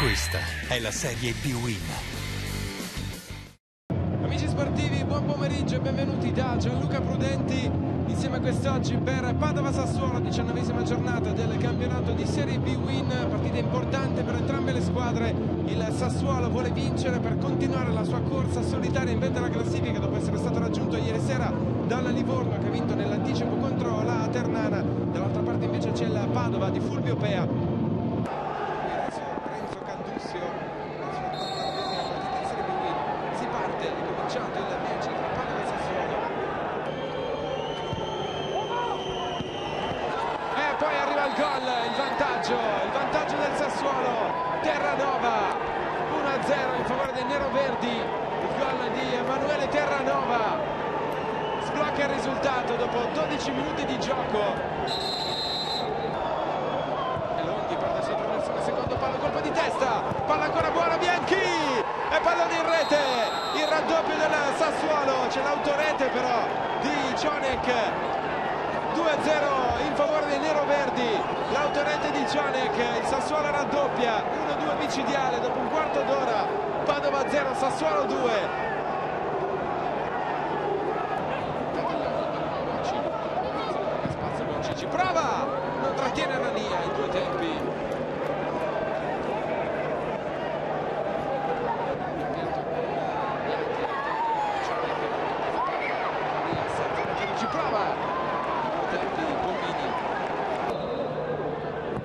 Questa è la Serie B-Win. Amici sportivi, buon pomeriggio e benvenuti da Gianluca Prudenti insieme a quest'oggi per Padova-Sassuolo, 19ª giornata del campionato di Serie B-Win, partita importante per entrambe le squadre. Il Sassuolo vuole vincere per continuare la sua corsa solitaria in vetta alla classifica dopo essere stato raggiunto ieri sera dalla Livorno, che ha vinto nell'anticipo contro la Ternana. Dall'altra parte invece c'è il Padova di Fulvio Pea. Il match tra Padova e Sassuolo, e poi arriva il gol, il vantaggio del Sassuolo. Terranova 1-0 in favore dei neroverdi, il gol di Emanuele Terranova sblocca il risultato dopo 12 minuti di gioco. E Longhi perde sotto nel secondo palo, colpo di testa, palla ancora buona, Bianchi e pallone in rete, il raddoppio del Sassuolo, c'è l'autorete però di Cionek, 2-0 in favore dei neroverdi, l'autorete di Cionek, il Sassuolo raddoppia, 1-2 micidiale dopo un quarto d'ora. Padova 0, Sassuolo 2. Spazio, ci prova, non trattiene Rania in due tempi. Ci prova,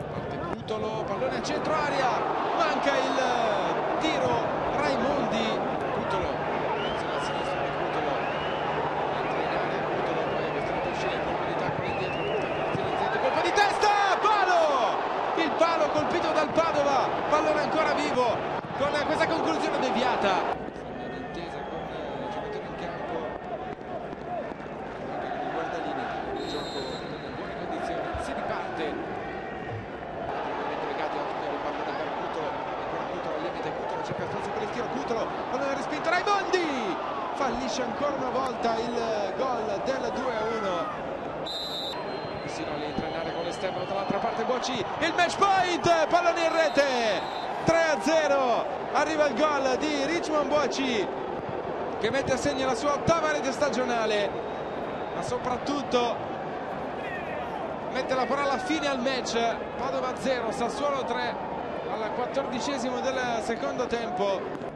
parte Cutolo, pallone a centro area, manca il tiro, Raimondi, Cutolo, attenzione a sinistra di Cutolo, entra in area Cutolo, poi è costretto a uscire, colpo di tacco indietro, colpo di testa, palo! Il palo colpito dal Padova, pallone ancora vivo, con questa conclusione deviata. Cutolo, pallone respinto, Raimondi fallisce ancora una volta il gol del 2-1. Sinoli entra in area con l'esterno, dall'altra parte Bocci, il match point, pallone in rete, 3-0, arriva il gol di Richmond Bocci che mette a segno la sua 8ª rete stagionale, ma soprattutto mette la parola fine al match. Padova 0, Sassuolo 3 al 14° del secondo tempo.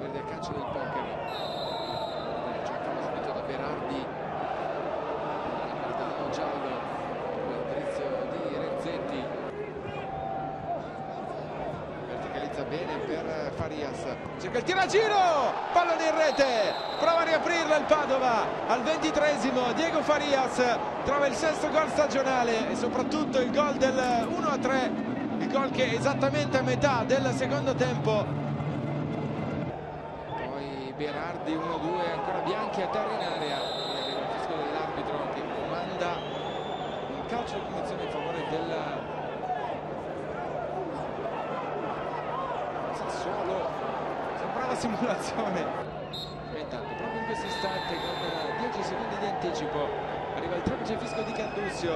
Il calcio del poker, giocato subito da Berardi, il giallo, l'indirizzo di Renzetti, verticalizza bene per Farias, cerca il tiro a giro, pallone in rete, prova a riaprirla il Padova al 23°, Diego Farias trova il 6º gol stagionale e soprattutto il gol del 1-3, il gol che è esattamente a metà del secondo tempo. Berardi 1-2, ancora Bianchi a terra in area, e arriva il fischio dell'arbitro che comanda un calcio di punizione in favore del Sassuolo. Sembrava simulazione, e intanto proprio in questo istante con 10 secondi di anticipo arriva il triplice fischio di Candussio.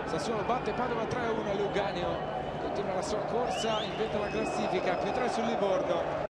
Sassuolo batte Padova 3-1, Luganio continua la sua corsa in vetta alla classifica, più 3 sul Livorno.